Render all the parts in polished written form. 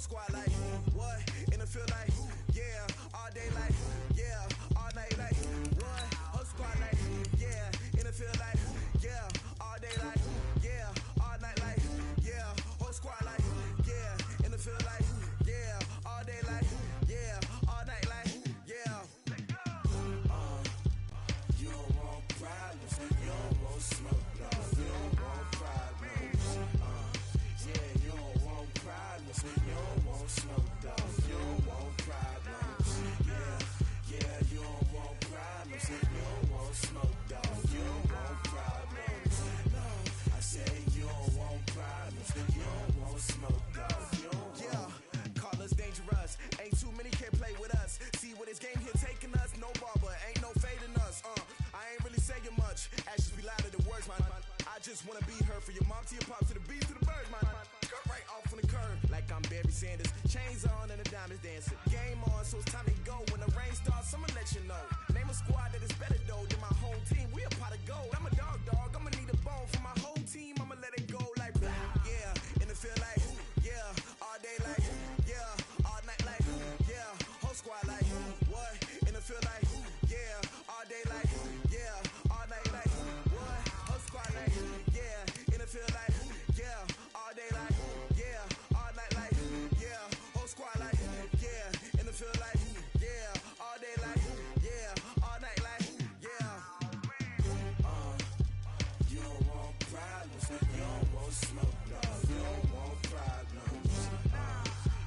squad like, what? In the field like, yeah. All day like, yeah. All night like, what? Whole squad like, yeah. In the field like, yeah. All day like, yeah. All night like, yeah. Whole squad like, yeah. In the field like, yeah. All day like, yeah. All night like, yeah. You don't want problems, you don't want smoke, no. You don't want problems, yeah. You don't want problems, you don't want smoke, dog. You don't want problems, yeah. Yeah, you don't want problems, you don't want smoke, dog. You don't want problems, no. I say you don't want problems, you don't want smoke, dog. You don't want. Yeah, call us dangerous. Ain't too many can play with us. See what this game here taking us. No barber, ain't no fading us. I ain't really saying much. Actions be louder than words, man. I just wanna be her for your mom to your pop to the beat to the birds, man. Cut right off on the curb like I'm Barry Sanders. Chains on and the diamonds dancing. Game on, so it's time to go. When the rain starts, I'ma let you know. Name a squad that is better though than my home team. We a pot of gold. I'm a dog. I'ma need a bone for my whole team. I'ma let it go like, yeah. In the field like, yeah. All day like, yeah. All night like, yeah. Whole squad like, what? In the field like, yeah. All day like, yeah. All night like, what? Whole squad like, yeah. In the field like, yeah. All day like, yeah. All night like, yeah. Whole squad like, yeah. In the field like, yeah. All day like, yeah. All night like, yeah. You don't want problems, you don't want smoke, no. You don't want problems,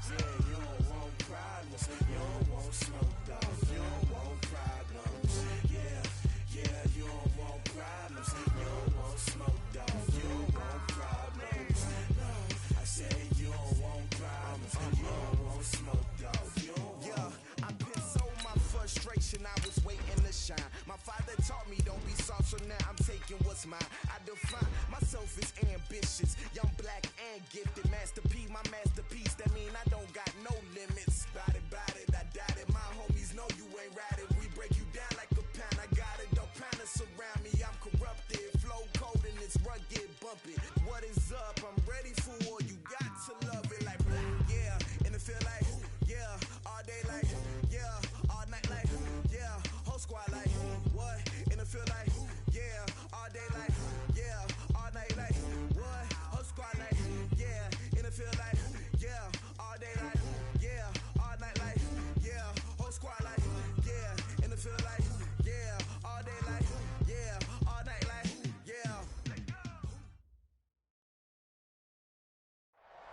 yeah. You don't want problems, you don't want smoke, dog. You don't want problems, yeah. Yeah, you don't want problems, you don't want smoke, dog. You don't want problems, no. I say you don't want problems, you don't want smoke, dog. You don't want. Yeah, I been so my frustration, I was waiting to shine. My father taught me don't be soft, so now I'm taking what's mine. I define myself as ambitious, young, black, and gifted. Masterpiece, my masterpiece. That mean I don't got no limits. Bout it, I doubt it. My homies know you ain't ratted. We break you down like a pound. I got it, don't pound to surround me. I'm corrupted, flow cold and it's rugged, bumpy. What is up? I'm ready for war. You got to love it like, yeah. In the field like, yeah. All day like, yeah. All night like, yeah. Whole squad like, what? In the field like, yeah. All day like, yeah. All night like, what? Whole squad like, yeah. In the field like, yeah. All day like, yeah. All night like, yeah. Whole squad like, yeah. In the field like, yeah. All day like, yeah. All night like, yeah.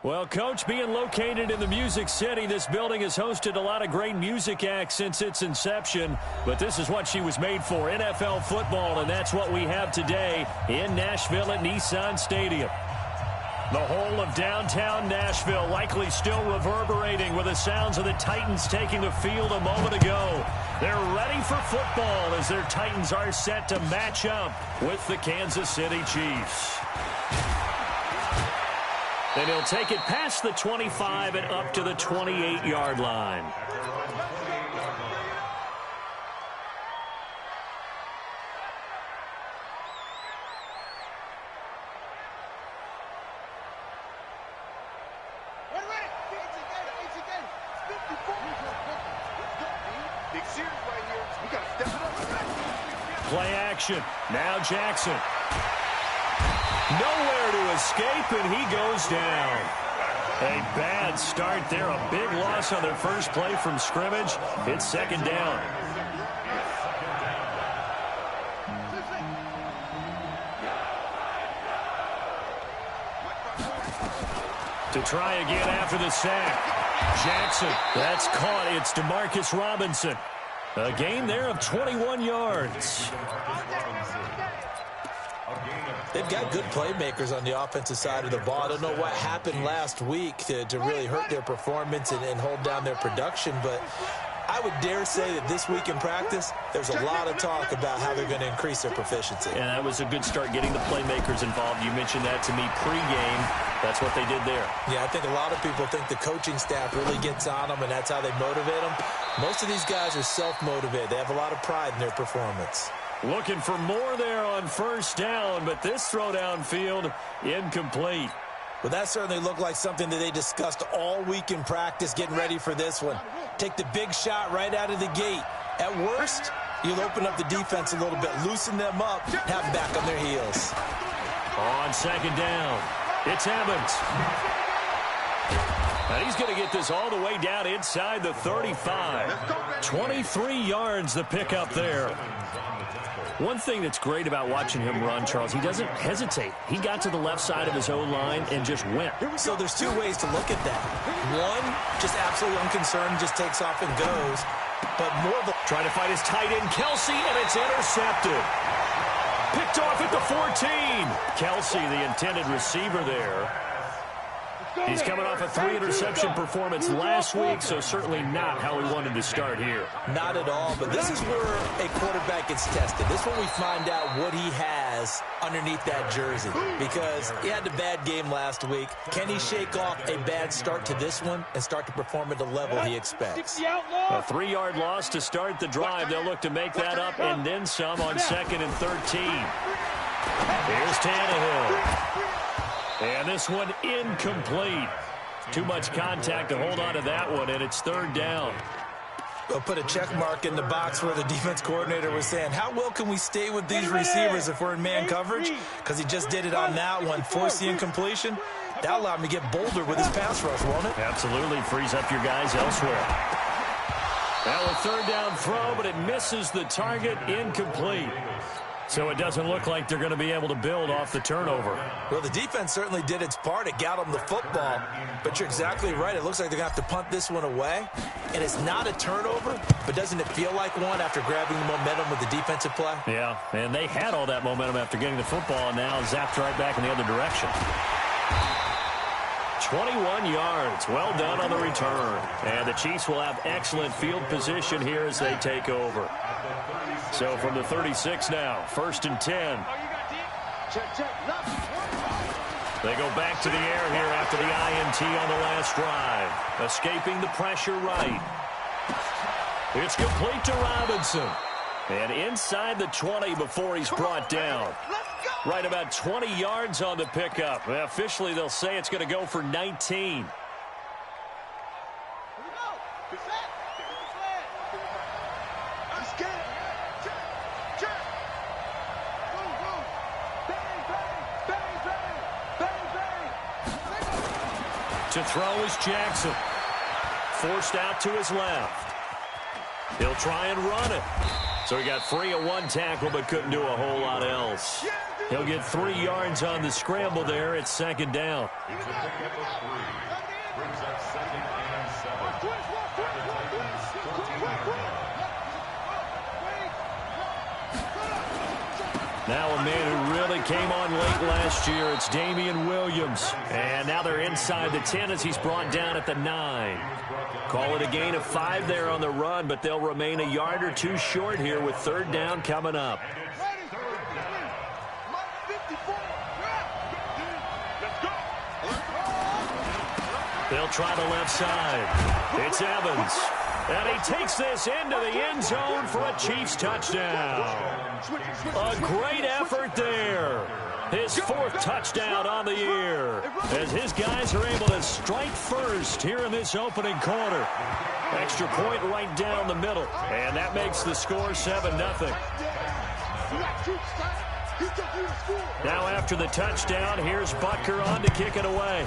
Well, Coach, being located in the Music City, this building has hosted a lot of great music acts since its inception. But this is what she was made for, NFL football, and that's what we have today in Nashville at Nissan Stadium. The whole of downtown Nashville likely still reverberating with the sounds of the Titans taking the field a moment ago. They're ready for football as their Titans are set to match up with the Kansas City Chiefs. And he'll take it past the 25 and up to the 28-yard line. Play action. Now Jackson. Nowhere to escape, and he goes down. A bad start there. A big loss on their first play from scrimmage. It's second down. To try again after the sack. Jackson. That's caught. It's Demarcus Robinson. A gain there of 21 yards. They've got good playmakers on the offensive side of the ball. I don't know what happened last week to really hurt their performance and hold down their production, but I would dare say that this week in practice, there's a lot of talk about how they're going to increase their proficiency. And that was a good start getting the playmakers involved. You mentioned that to me pregame. That's what they did there. Yeah, I think a lot of people think the coaching staff really gets on them, and that's how they motivate them. Most of these guys are self-motivated. They have a lot of pride in their performance. Looking for more there on first down, but this throw downfield incomplete. Well, that certainly looked like something that they discussed all week in practice getting ready for this one. Take the big shot right out of the gate. At worst, you'll open up the defense a little bit, loosen them up, have them back on their heels. On second down, it's Evans. And he's going to get this all the way down inside the 35. 23 yards the pickup there. One thing that's great about watching him run, Charles, he doesn't hesitate. He got to the left side of his own line and just went. So there's two ways to look at that. One, just absolutely unconcerned, just takes off and goes. But more of a... Trying to find his tight end, Kelsey, and it's intercepted. Picked off at the 14. Kelsey, the intended receiver there. He's coming off a 3-interception performance last week, so certainly not how we wanted to start here. Not at all, but this is where a quarterback gets tested. This is when we find out what he has underneath that jersey, because he had a bad game last week. Can he shake off a bad start to this one and start to perform at the level he expects? A 3-yard loss to start the drive. They'll look to make that up and then some on 2nd and 13. Here's Tannehill. And this one incomplete. Too much contact to hold on to that one, and it's 3rd down. We'll put a check mark in the box where the defense coordinator was saying, how well can we stay with these receivers if we're in man coverage? Because he just did it on that one, force the incompletion. That allowed him to get bolder with his pass rush, won't it? Absolutely, frees up your guys elsewhere. Now a 3rd down throw, but it misses the target, incomplete. So it doesn't look like they're going to be able to build off the turnover. Well, the defense certainly did its part. It got them the football. But you're exactly right. It looks like they're going to have to punt this one away. And it's not a turnover, but doesn't it feel like one after grabbing the momentum with the defensive play? Yeah, and they had all that momentum after getting the football, and now zapped right back in the other direction. 21 yards. Well done on the return. And the Chiefs will have excellent field position here as they take over. So from the 36 now, 1st and 10. They go back to the air here after the INT on the last drive. Escaping the pressure right. It's complete to Robinson. And inside the 20 before he's brought down. Right about 20 yards on the pickup. Well, officially, they'll say it's going to go for 19. To throw is Jackson. Forced out to his left. He'll try and run it. So he got free of one tackle but couldn't do a whole lot else. He'll get 3 yards on the scramble there. It's 2nd down. Now a man who really came on late last year, it's Damian Williams. And now they're inside the 10 as he's brought down at the 9. Call it a gain of 5 there on the run, but they'll remain a yard or two short here with 3rd down coming up. They'll try the left side. It's Evans. And he takes this into the end zone for a Chiefs touchdown. A great effort there. His 4th touchdown on the year. As his guys are able to strike first here in this opening quarter. Extra point right down the middle. And that makes the score 7-0. Now after the touchdown, here's Butker on to kick it away.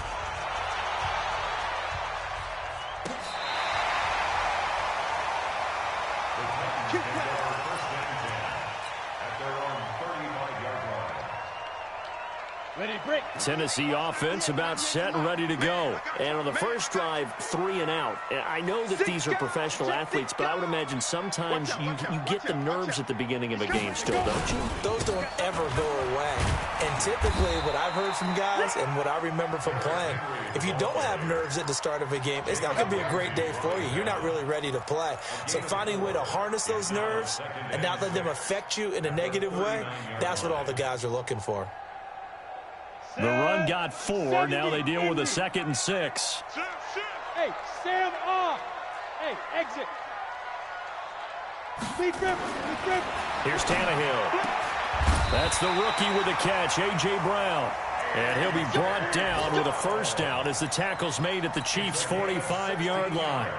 Tennessee offense about set and ready to go. And on the first drive, 3 and out. I know that these are professional athletes, but I would imagine sometimes you get the nerves at the beginning of a game still, don't you? Those don't ever go away. And typically what I've heard from guys and what I remember from playing, if you don't have nerves at the start of a game, it's not going to be a great day for you. You're not really ready to play. So finding a way to harness those nerves and not let them affect you in a negative way, that's what all the guys are looking for. The run got 4. Now they deal with a 2nd and 6. Hey, Sam off. Hey, exit. Here's Tannehill. That's the rookie with the catch, A.J. Brown. And he'll be brought down with a first down as the tackle's made at the Chiefs' 45-yard line.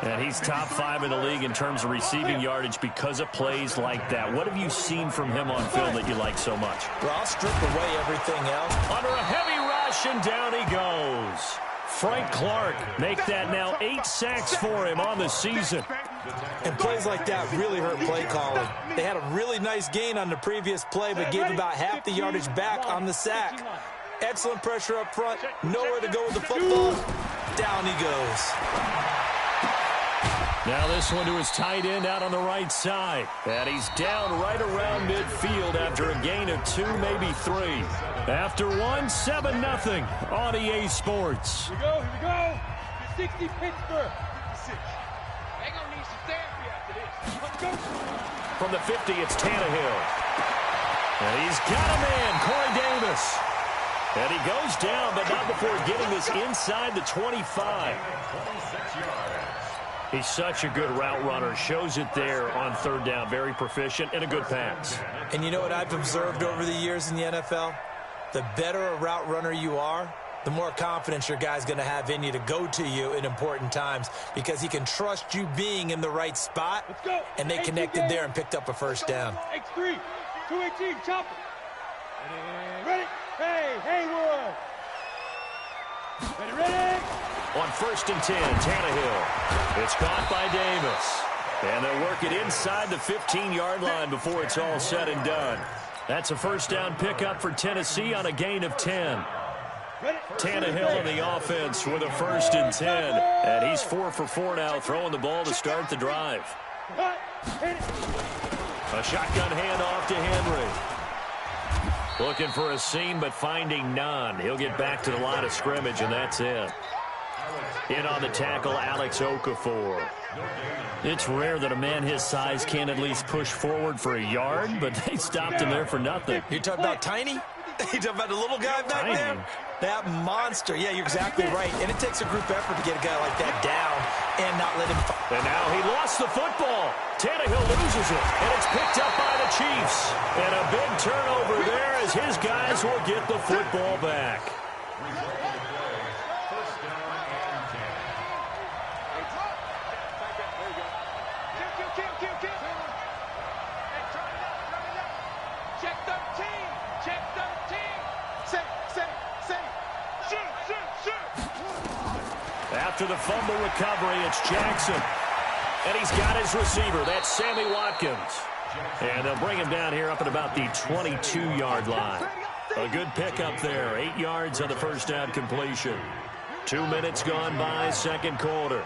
And he's top 5 in the league in terms of receiving yardage because of plays like that. What have you seen from him on film that you like so much? Well, I'll strip away everything else. Under a heavy rush, and down he goes. Frank Clark make that now 8 sacks for him on the season. And plays like that really hurt play calling. They had a really nice gain on the previous play, but gave about half the yardage back on the sack. Excellent pressure up front. Nowhere to go with the football. Down he goes. Now this one to his tight end out on the right side. And he's down right around midfield after a gain of 2, maybe 3. After 1, 7-0 on EA Sports. Here we go. 60 Pittsburgh. They gonna need some therapy after this. Let's go. From the 50, it's Tannehill. And he's got a man, Corey Davis. And he goes down, but not before getting this inside the 25. He's such a good route runner. Shows it there on third down. Very proficient and a good pass. And you know what I've observed over the years in the NFL? The better a route runner you are, the more confidence your guy's going to have in you to go to you in important times because he can trust you being in the right spot. Let's go. And they connected there and picked up a first down. X3, 218, chopper. Ready? Hey, Haywood. Ready? On 1st and 10, Tannehill. It's caught by Davis. And they'll work it inside the 15-yard line before it's all said and done. That's a first down pickup for Tennessee on a gain of 10. Tannehill in the offense with a 1st and 10. And he's 4 for 4 now, throwing the ball to start the drive. A shotgun handoff to Henry. Looking for a seam, but finding none. He'll get back to the line of scrimmage, and that's it. In on the tackle, Alex Okafor. It's rare that a man his size can't at least push forward for a yard, but they stopped him there for nothing. You're talking about Tiny? You're talking about the little guy back there? That monster. Yeah, you're exactly right. And it takes a group effort to get a guy like that down and not let him... And now he lost the football. Tannehill loses it, and it's picked up by the Chiefs. And a big turnover there as his guys will get the football back. After the fumble recovery, it's Jackson. And he's got his receiver. That's Sammy Watkins. And they'll bring him down here up at about the 22-yard line. A good pickup there. 8 yards on the first down completion. 2 minutes gone by, second quarter.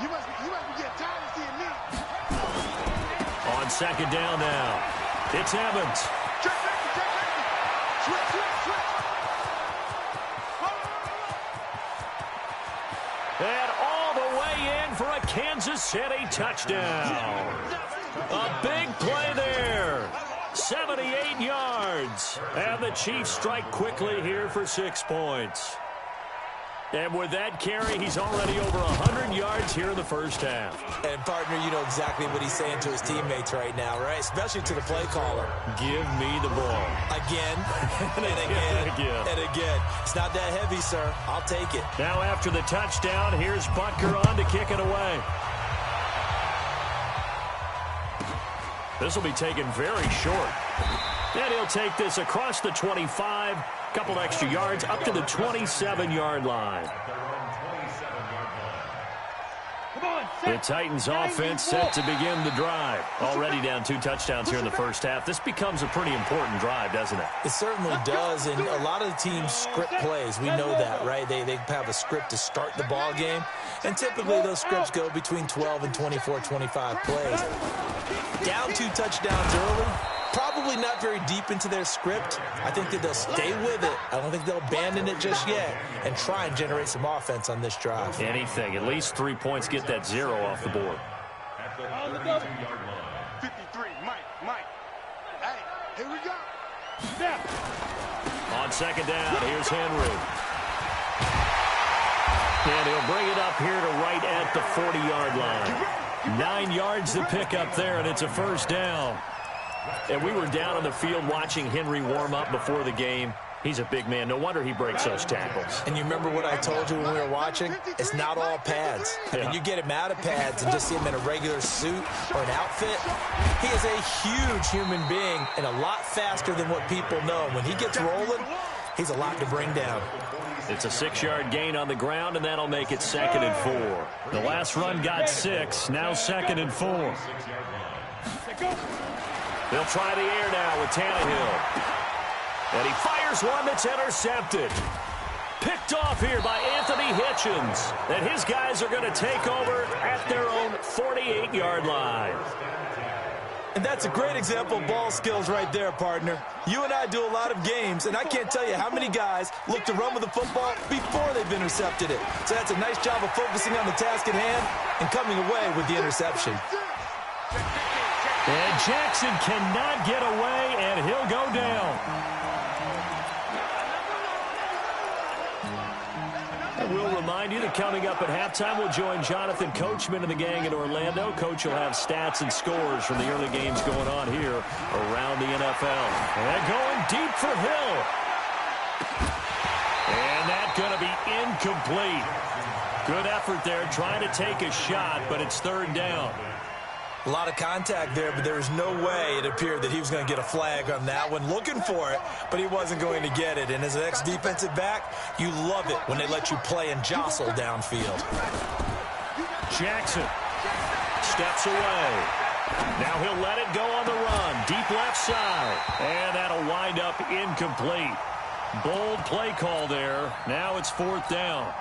You must be getting tired of seeing me. On second down now, it's Evans. Switch. And all the way in for a Kansas City touchdown. A big play there. 78 yards. And the Chiefs strike quickly here for 6 points. And with that carry, he's already over 100 yards here in the first half. And, partner, you know exactly what he's saying to his teammates right now, right? Especially to the play caller. Give me the ball. Again, and again. It's not that heavy, sir. I'll take it. Now after the touchdown, here's Butker on to kick it away. This will be taken very short. And he'll take this across the 25, couple extra yards, up to the 27-yard line. The Titans offense set to begin the drive. Already down 2 touchdowns here in the first half. This becomes a pretty important drive, doesn't it? It certainly does, and a lot of the teams script plays. We know that, right? They have a script to start the ball game, and typically those scripts go between 12 and 24, 25 plays. Down 2 touchdowns early. Probably not very deep into their script. I think that they'll stay with it. I don't think they'll abandon it just yet and try and generate some offense on this drive. Anything. At least 3 points. Get that 0 off the board. 53, Mike. Hey, here we go. On second down, here's Henry. And he'll bring it up here to right at the 40-yard line. 9 yards to pick up there, and it's a first down. And we were down on the field watching Henry warm up before the game. He's a big man. No wonder he breaks those tackles. And you remember what I told you when we were watching? It's not all pads. I mean, you get him out of pads and just see him in a regular suit or an outfit. He is a huge human being and a lot faster than what people know. When he gets rolling, he's a lot to bring down. It's a 6-yard gain on the ground, and that'll make it 2nd and 4. The last run got 6. Now 2nd and 4. They'll try the air now with Tannehill. And he fires one that's intercepted. Picked off here by Anthony Hitchens. And his guys are going to take over at their own 48-yard line. And that's a great example of ball skills right there, partner. You and I do a lot of games, and I can't tell you how many guys look to run with the football before they've intercepted it. So that's a nice job of focusing on the task at hand and coming away with the interception. And Jackson cannot get away, and he'll go down. We'll remind you that coming up at halftime, we'll join Jonathan Coachman and the gang in Orlando. Coach will have stats and scores from the early games going on here around the NFL. And going deep for Hill. And that's going to be incomplete. Good effort there, trying to take a shot, but it's 3rd down. A lot of contact there, but there was no way it appeared that he was going to get a flag on that one. Looking for it, but he wasn't going to get it. And as an ex-defensive back, you love it when they let you play and jostle downfield. Jackson steps away. Now he'll let it go on the run. Deep left side. And that'll wind up incomplete. Bold play call there. Now it's 4th down.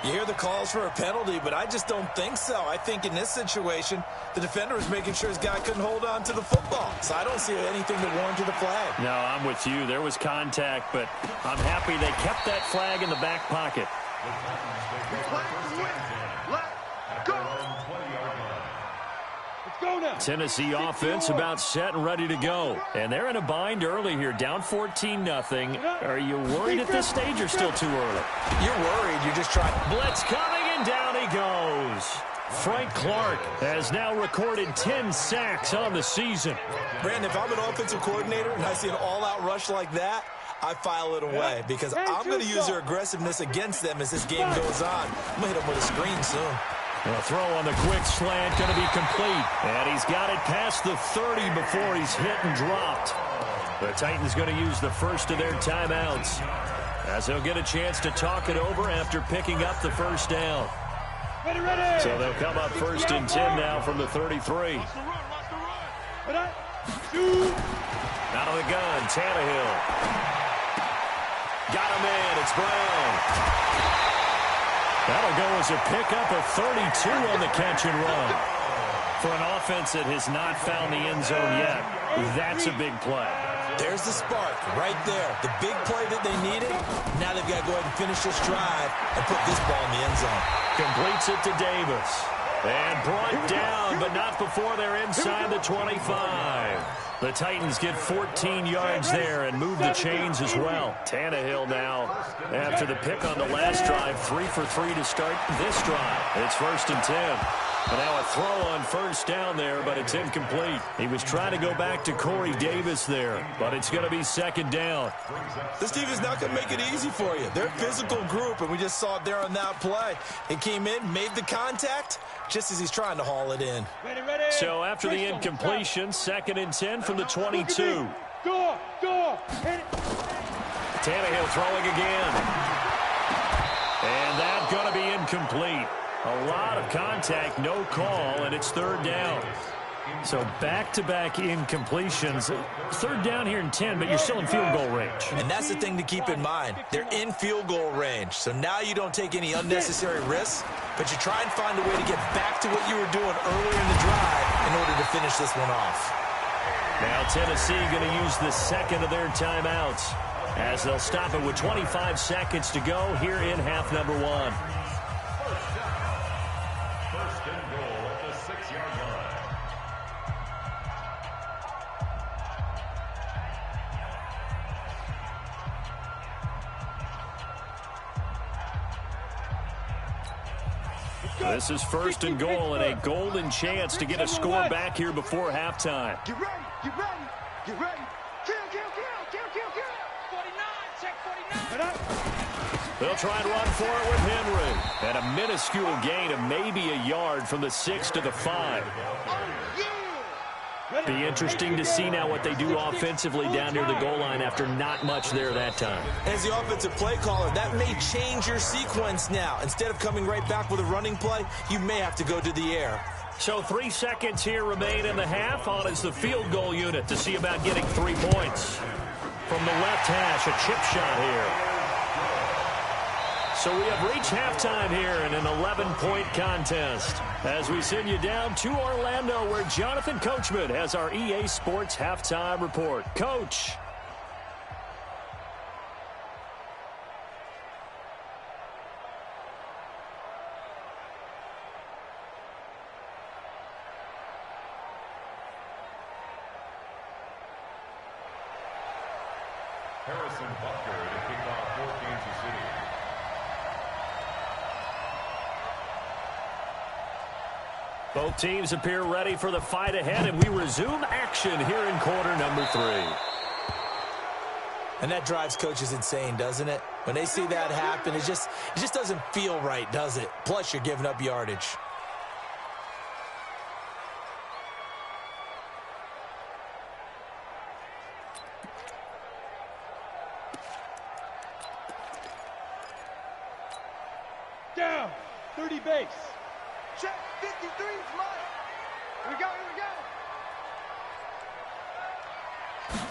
You hear the calls for a penalty, but I just don't think so. I think in this situation, the defender was making sure his guy couldn't hold on to the football. So I don't see anything that warranted a flag. No, I'm with you. There was contact, but I'm happy they kept that flag in the back pocket. Tennessee offense about set and ready to go. And they're in a bind early here, down 14-0. Are you worried at this stage or still too early? You're worried. You're just trying. Blitz coming, and down he goes. Frank Clark has now recorded 10 sacks on the season. Brandon, if I'm an offensive coordinator and I see an all-out rush like that, I file it away because I'm going to use their aggressiveness against them as this game goes on. I'm going to hit them with a screen soon. A throw on the quick slant going to be complete. And he's got it past the 30 before he's hit and dropped. The Titans going to use the first of their timeouts as they'll get a chance to talk it over after picking up the first down. So they'll come up 1st and 10 now from the 33. Out of the gun, Tannehill. Got him in. It's Brown. That'll go as a pickup of 32 on the catch and run. For an offense that has not found the end zone yet, that's a big play. There's the spark right there. The big play that they needed. Now they've got to go ahead and finish this drive and put this ball in the end zone. Completes it to Davis. And brought down, but not before they're inside the 25. The Titans get 14 yards there and move the chains as well. Tannehill now, after the pick on the last drive, 3 for 3 to start this drive. It's 1st and 10. And now a throw on 1st down there, but it's incomplete. He was trying to go back to Corey Davis there, but it's going to be 2nd down. This team is not going to make it easy for you. They're a physical group, and we just saw it there on that play. He came in, made the contact, just as he's trying to haul it in. So after the incompletion, 2nd and 10 from the 22. Tannehill throwing again. And that's going to be incomplete. A lot of contact, no call, and it's 3rd down. So back-to-back incompletions. 3rd down here in 10, but you're still in field goal range. And that's the thing to keep in mind. They're in field goal range. So now you don't take any unnecessary risks, but you try and find a way to get back to what you were doing earlier in the drive in order to finish this one off. Now Tennessee going to use the 2nd of their timeouts as they'll stop it with 25 seconds to go here in half number 1. This is 1st and goal and a golden chance to get a score back here before halftime. Get ready. Get ready. Kill, kill, kill, kill, kill, kill. 49, check 49. They'll try and run for it with Henry. And a minuscule gain of maybe a yard from the 6 to the 5. Be interesting to see now what they do offensively down near the goal line after not much there that time. As the offensive play caller, that may change your sequence now. Instead of coming right back with a running play, you may have to go to the air. So 3 seconds here remain in the half. On is the field goal unit to see about getting 3 points. From the left hash, a chip shot here. So we have reached halftime here in an 11-point contest. As we send you down to Orlando, where Jonathan Coachman has our EA Sports halftime report. Coach. Harrison Butker to kick off for Kansas City. Both teams appear ready for the fight ahead, and we resume action here in quarter number 3. And that drives coaches insane, doesn't it? When they see that happen, it just doesn't feel right, does it? Plus, you're giving up yardage. Down. 30 base. Check. 53 is mine. Here we go. Here we go.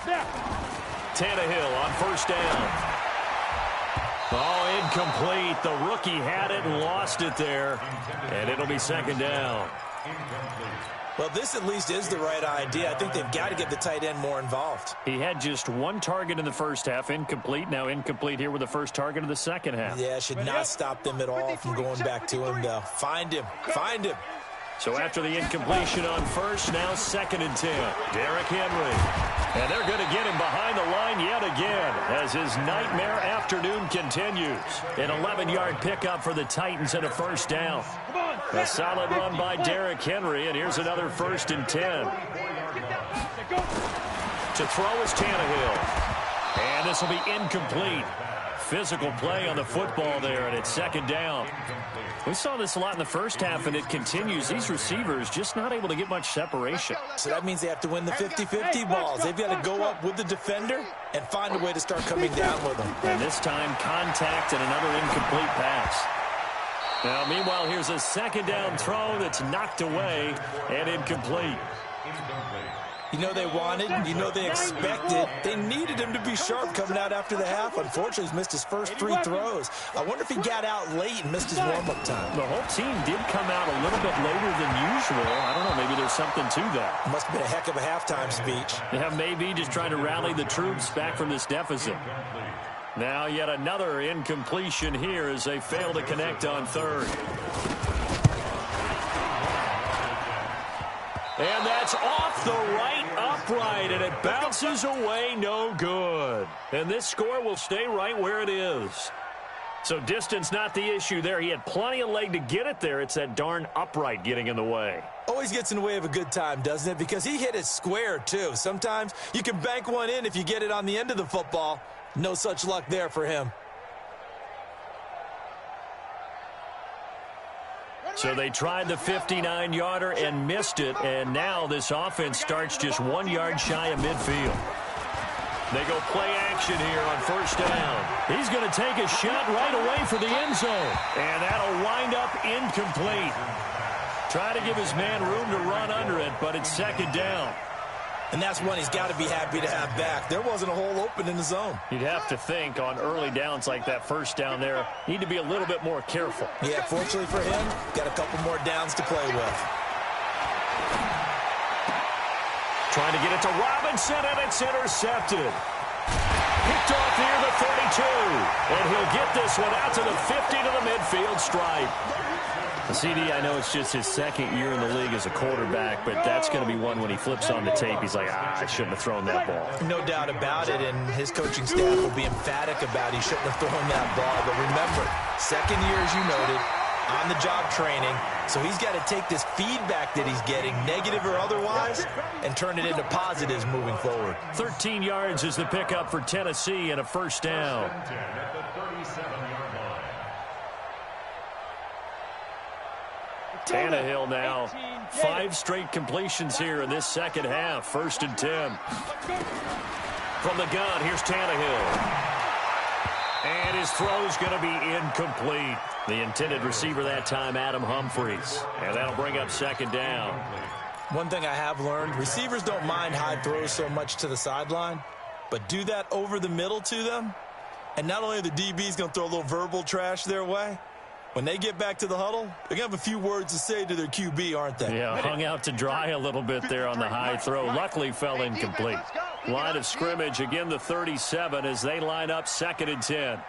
Snap. Tannehill on first down. Oh, incomplete. The rookie had it and lost it there. And it'll be second down. Well, this at least is the right idea. I think they've got to get the tight end more involved. He had just 1 target in the first half, incomplete. Now incomplete here with the first target of the second half. Yeah, should not stop them at all from going back to him, though. Find him. Find him. So after the incompletion on first, now 2nd and 10. Derrick Henry. And they're going to get him behind the line yet again as his nightmare afternoon continues. An 11-yard pickup for the Titans and a first down. A solid run by Derrick Henry, and here's another 1st and 10. To throw is Tannehill. And this will be incomplete. Physical play on the football there, and it's 2nd down. We saw this a lot in the first half, and it continues. These receivers just not able to get much separation. So that means they have to win the 50-50 balls. They've got to go up with the defender and find a way to start coming down with them. And this time, contact and another incomplete pass. Now, meanwhile, here's a 2nd down throw that's knocked away and incomplete. You know they wanted, you know they expected. They needed him to be sharp coming out after the half. Unfortunately, he's missed his first 3 throws. I wonder if he got out late and missed his warm-up time. The whole team did come out a little bit later than usual. I don't know, maybe there's something to that. Must have been a heck of a halftime speech. Yeah, maybe just trying to rally the troops back from this deficit. Now yet another incompletion here as they fail to connect on 3rd. And that's off the right upright, and it bounces away no good. And this score will stay right where it is. So distance not the issue there. He had plenty of leg to get it there. It's that darn upright getting in the way. Always gets in the way of a good time, doesn't it? Because he hit it square, too. Sometimes you can bank one in if you get it on the end of the football. No such luck there for him. So they tried the 59-yarder and missed it, and now this offense starts just 1 yard shy of midfield. They go play action here on first down. He's going to take a shot right away for the end zone, and that'll wind up incomplete. Trying to give his man room to run under it, but it's 2nd down. And that's one he's got to be happy to have back. There wasn't a hole open in the zone. You'd have to think on early downs like that first down there, need to be a little bit more careful. Yeah, fortunately for him, got a couple more downs to play with. Trying to get it to Robinson, and it's intercepted. Picked off near the 32. And he'll get this one out to the 50 to the midfield stripe. The CD, I know it's just his 2nd year in the league as a quarterback, but that's going to be one when he flips on the tape. He's like, I shouldn't have thrown that ball. No doubt about it, and his coaching staff will be emphatic about he shouldn't have thrown that ball. But remember, 2nd year, as you noted, on-the-job training. So he's got to take this feedback that he's getting, negative or otherwise, and turn it into positives moving forward. 13 yards is the pickup for Tennessee and a first down. At the 37-yard line. Tannehill now. 5 straight completions here in this second half. 1st and 10. From the gun, here's Tannehill. And his throw's going to be incomplete. The intended receiver that time, Adam Humphries. And that'll bring up 2nd down. One thing I have learned, receivers don't mind high throws so much to the sideline, but do that over the middle to them, and not only are the DBs going to throw a little verbal trash their way, when they get back to the huddle, they're going to have a few words to say to their QB, aren't they? Yeah, hung out to dry a little bit there on the high throw. Luckily fell incomplete. Line of scrimmage, again the 37 as they line up 2nd and 10.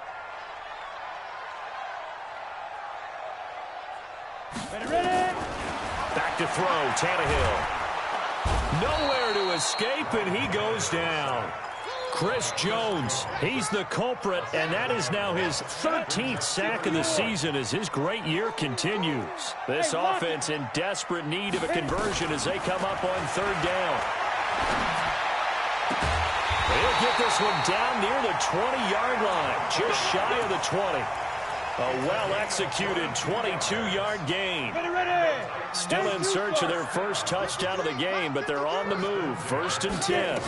Back to throw, Tannehill. Nowhere to escape, and he goes down. Chris Jones, he's the culprit, and that is now his 13th sack of the season as his great year continues. This offense in desperate need of a conversion as they come up on 3rd down. They'll get this one down near the 20-yard line, just shy of the 20. A well-executed 22-yard gain. Still in search of their first touchdown of the game, but they're on the move. 1st and 10.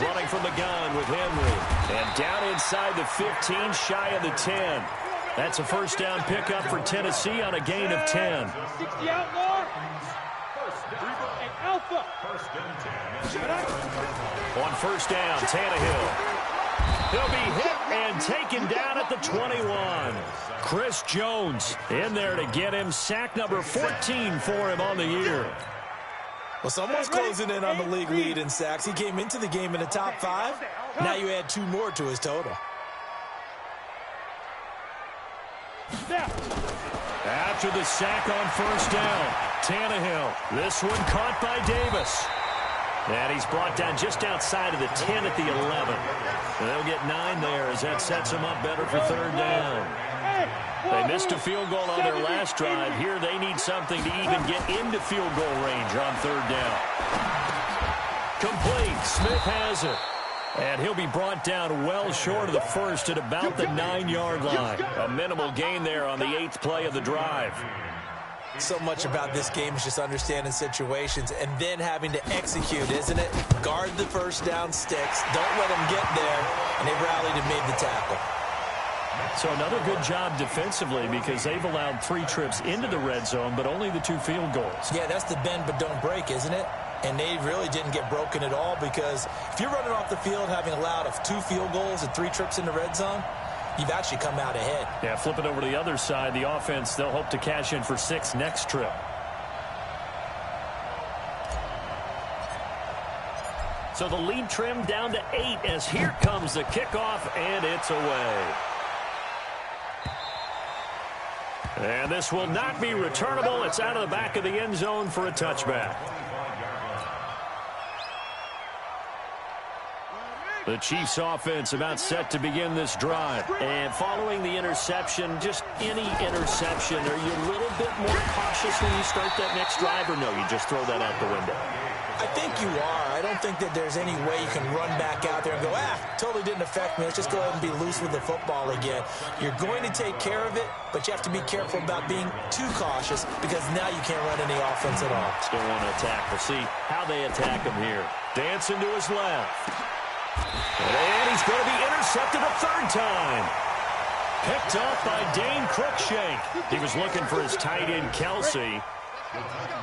Running from the gun with Henry. And down inside the 15, shy of the 10. That's a first down pickup for Tennessee on a gain of 10. 60 outlaw. And Alpha. On 1st down, Tannehill. He'll be hit and taken down at the 21. Chris Jones in there to get him sack number 14 for him on the year. Well, someone's closing in on the league lead in sacks. He came into the game in the top 5. Now you add 2 more to his total. After the sack on 1st down, Tannehill. This one caught by Davis. And he's brought down just outside of the 10 at the 11. And they'll get 9 there as that sets him up better for 3rd down. They missed a field goal on their last drive. Here they need something to even get into field goal range on 3rd down. Complete. Smith has it. And he'll be brought down well short of the 1st at about the 9-yard line. A minimal gain there on the 8th play of the drive. So much about this game is just understanding situations and then having to execute, isn't it? Guard the first down sticks. Don't let them get there. And they rallied and made the tackle. So another good job defensively because they've allowed 3 trips into the red zone, but only the 2 field goals. Yeah, that's the bend but don't break, isn't it? And they really didn't get broken at all because if you're running off the field having allowed 2 field goals and 3 trips in the red zone, you've actually come out ahead. Yeah, flip it over to the other side. The offense, they'll hope to cash in for 6 next trip. So the lead trimmed down to 8 as here comes the kickoff, and it's away. And this will not be returnable. It's out of the back of the end zone for a touchback. The Chiefs offense about set to begin this drive. And following the interception, just any interception, are you a little bit more cautious when you start that next drive, or no, you just throw that out the window? I think you are. I don't think that there's any way you can run back out there and go, totally didn't affect me. Let's just go ahead and be loose with the football again. You're going to take care of it, but you have to be careful about being too cautious because now you can't run any offense at all. Still want to attack. We'll see how they attack him here. Dancing to his left. And he's going to be intercepted a 3rd time. Picked up by Dane Cruikshank. He was looking for his tight end, Kelsey.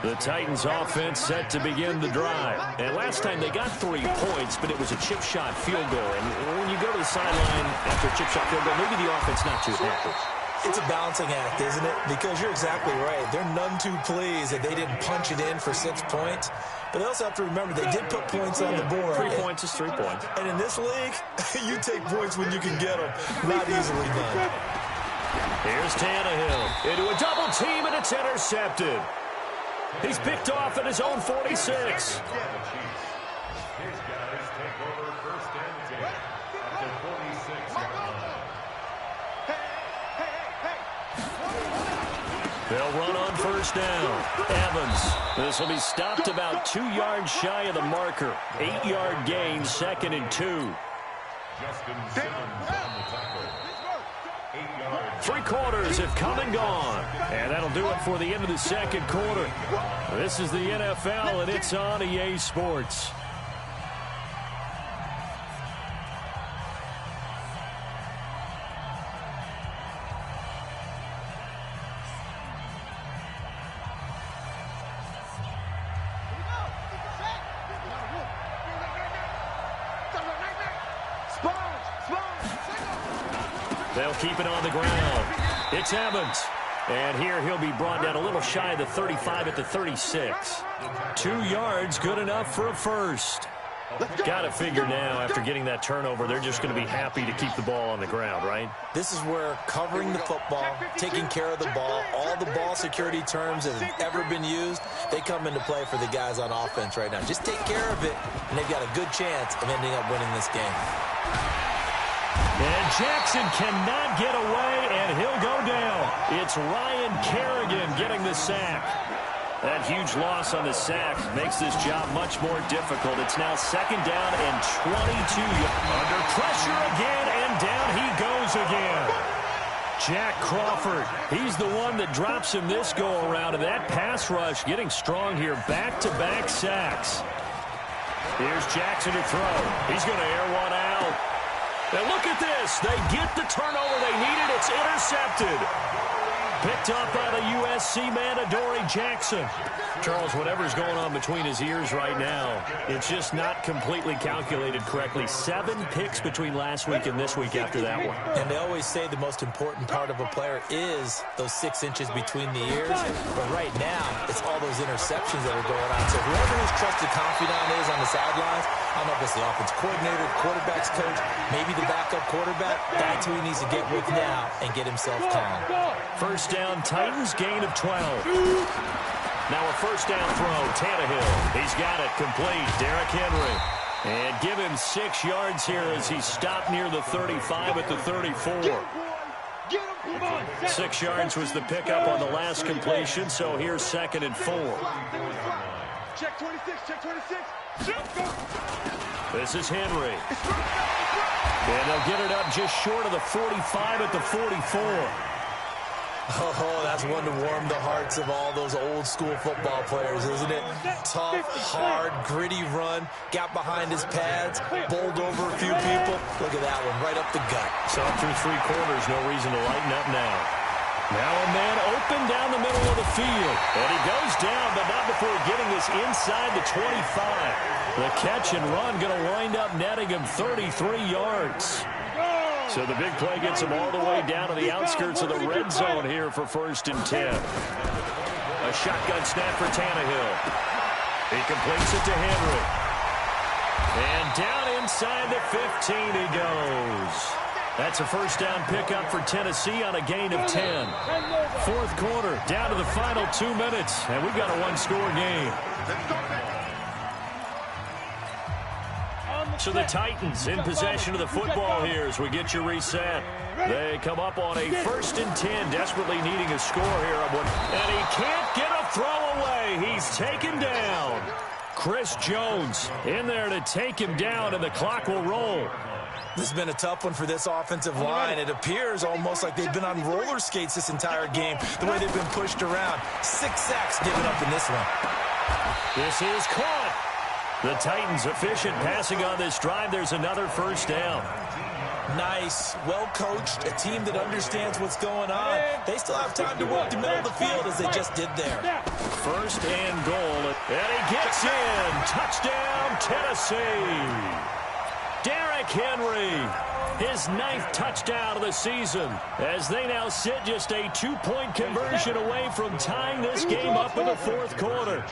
The Titans offense set to begin the drive. And last time they got 3 points, but it was a chip shot field goal. And when you go to the sideline after a chip shot field goal, maybe the offense not too happy. It's a balancing act, isn't it? Because you're exactly right. They're none too pleased that they didn't punch it in for 6 points. But they also have to remember they did put points on the board. 3 points is 3 points. And in this league, you take points when you can get them. Not easily done. Here's Tannehill into a double team, and it's intercepted. He's picked off at his own 46. His guys take over 1st and 10 at the 46-yard line. They'll run on first down. Evans. This will be stopped about 2 yards shy of the marker. 8-yard gain, 2nd and 2. Justin Simmons on the tackle. 8 yards. 3 quarters have come and gone. And that'll do it for the end of the second quarter. This is the NFL, and it's on EA Sports. They'll keep it on the ground. It's Evans. And here he'll be brought down a little shy of the 35 at the 36. 2 yards, good enough for a first. Got to figure now, after getting that turnover, they're just going to be happy to keep the ball on the ground, right? This is where covering the football, taking care of the ball, all the ball security terms that have ever been used, they come into play for the guys on offense right now. Just take care of it, and they've got a good chance of ending up winning this game. And Jackson cannot get away, and he'll go down. It's Ryan Kerrigan getting the sack. That huge loss on the sack makes this job much more difficult. It's now 2nd down and 22. Under pressure again, and down he goes again. Jack Crawford, he's the one that drops him this go-around, and that pass rush getting strong here. Back-to-back sacks. Here's Jackson to throw. He's going to air one out. Now look at this. They get the turnover they needed. It's intercepted. Picked up by the USC man, Adoree Jackson. Charles, whatever's going on between his ears right now, it's just not completely calculated correctly. 7 picks between last week and this week after that one. And they always say the most important part of a player is those 6 inches between the ears. But right now, it's all those interceptions that are going on. So whoever his trusted confidant is on the sidelines, I don't know if it's the offense coordinator, quarterback's coach, maybe the backup quarterback, that's who he needs to get with now and get himself calm. First down, Titans, gain of 12. Now a first down throw, Tannehill. He's got it complete. Derrick Henry. And give him 6 yards here as he stopped near the 35 at the 34. 6 yards was the pickup on the last completion, so here's 2nd and 4. Check 26, check 26. This is Henry. And they'll get it up just short of the 45 at the 44. Oh, that's one to warm the hearts of all those old-school football players, isn't it? Tough, hard, gritty run, got behind his pads, bowled over a few people. Look at that one, right up the gut. So through 3 quarters, no reason to lighten up now. Now a man open down the middle of the field. And he goes down, but not before getting this inside the 25. The catch and run going to wind up netting him 33 yards. So the big play gets him all the way down to the outskirts of the red zone here for 1st and 10. A shotgun snap for Tannehill. He completes it to Henry. And down inside the 15 he goes. That's a first down pickup for Tennessee on a gain of 10. 4th quarter, down to the final 2 minutes, and we've got a 1-score game. So the Titans in possession of the football here as we get you reset. They come up on a 1st and 10, desperately needing a score here. And he can't get a throw away. He's taken down. Chris Jones in there to take him down, and the clock will roll. This has been a tough one for this offensive line. It appears almost like they've been on roller skates this entire game, the way they've been pushed around. 6 sacks given up in this one. This is caught. The Titans efficient passing on this drive. There's another first down. Nice, well-coached, a team that understands what's going on. They still have time to work the middle of the field as they just did there. 1st and goal. And he gets in. Touchdown, Tennessee. Derrick Henry, his 9th touchdown of the season, as they now sit just a 2-point conversion away from tying this game up in the 4th quarter.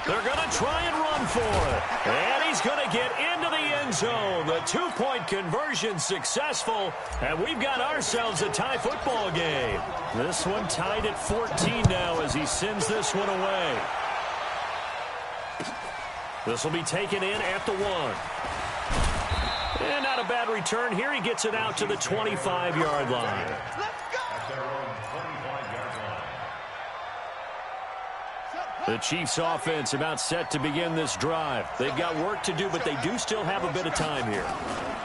They're going to try and run for it. And he's going to get into the end zone. The 2-point conversion successful. And we've got ourselves a tie football game. This one tied at 14 now as he sends this one away. This will be taken in at the 1. And not a bad return here. He gets it out to the 25-yard line. The Chiefs offense about set to begin this drive. They've got work to do, but they do still have a bit of time here.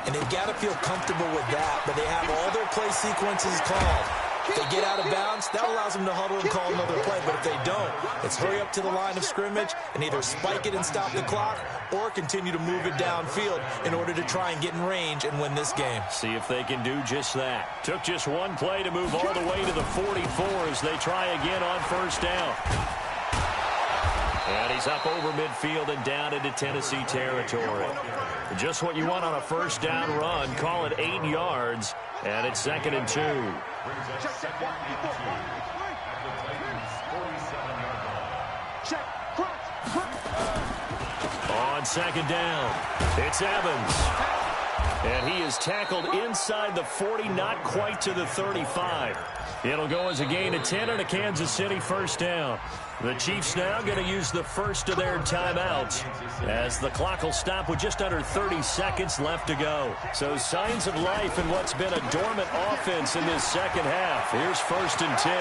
And they've got to feel comfortable with that, but they have all their play sequences called. If they get out of bounds, that allows them to huddle and call another play. But if they don't, it's hurry up to the line of scrimmage and either spike it and stop the clock or continue to move it downfield in order to try and get in range and win this game. See if they can do just that. Took just one play to move all the way to the 44 as they try again on first down. And he's up over midfield and down into Tennessee territory. Just what you want on a first down run. Call it 8 yards, and it's 2nd and 2. On 2nd down, it's Evans. And he is tackled inside the 40, not quite to the 35. It'll go as a gain of 10 and a Kansas City first down. The Chiefs now going to use the first of their timeouts as the clock will stop with just under 30 seconds left to go. So signs of life in what's been a dormant offense in this second half. Here's 1st and 10.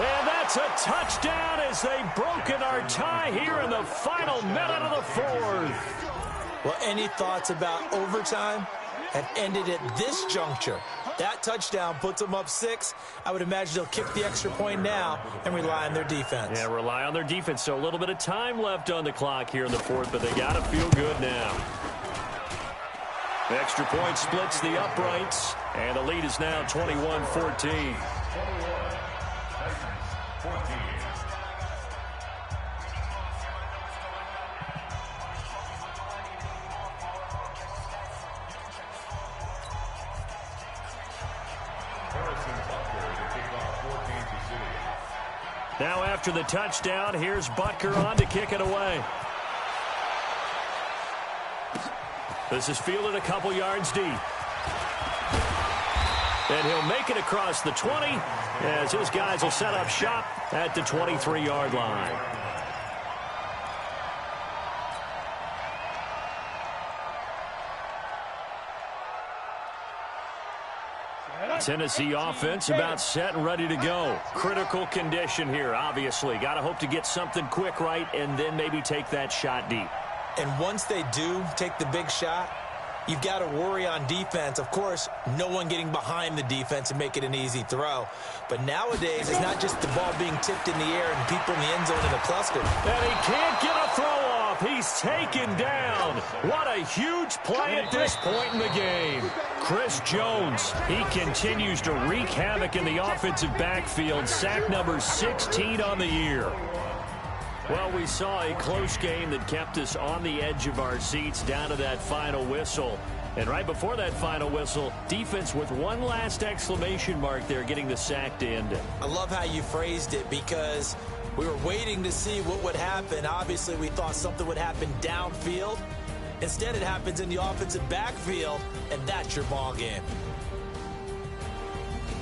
And that's a touchdown as they've broken our tie here in the final minute of the 4th. Well, any thoughts about overtime have ended at this juncture. That touchdown puts them up 6. I would imagine they'll kick the extra point now and rely on their defense. Yeah, rely on their defense. So a little bit of time left on the clock here in the 4th, but they got to feel good now. The extra point splits the uprights, and the lead is now 21-14. Now after the touchdown, here's Butker on to kick it away. This is fielded a couple yards deep. And he'll make it across the 20 as his guys will set up shop at the 23-yard line. Tennessee offense about set and ready to go. Critical condition here, obviously. Got to hope to get something quick right and then maybe take that shot deep. And once they do take the big shot, you've got to worry on defense. Of course, no one getting behind the defense and make it an easy throw. But nowadays, it's not just the ball being tipped in the air and people in the end zone in a cluster. And he can't get a throw off. He's taken down. What a huge play at this point in the game. Chris Jones, he continues to wreak havoc in the offensive backfield. Sack number 16 on the year. Well, we saw a close game that kept us on the edge of our seats down to that final whistle. And right before that final whistle, defense with one last exclamation mark there, getting the sack to end it. I love how you phrased it because we were waiting to see what would happen. Obviously, we thought something would happen downfield. Instead, it happens in the offensive backfield, and that's your ball game.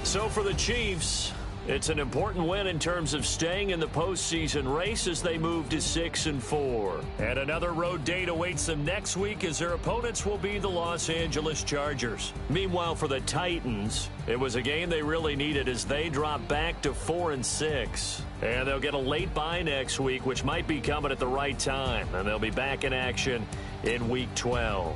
So for the Chiefs, it's an important win in terms of staying in the postseason race as they move to 6-4. And another road date awaits them next week as their opponents will be the Los Angeles Chargers. Meanwhile, for the Titans, it was a game they really needed as they drop back to 4-6. And they'll get a late bye next week, which might be coming at the right time. And they'll be back in action in Week 12.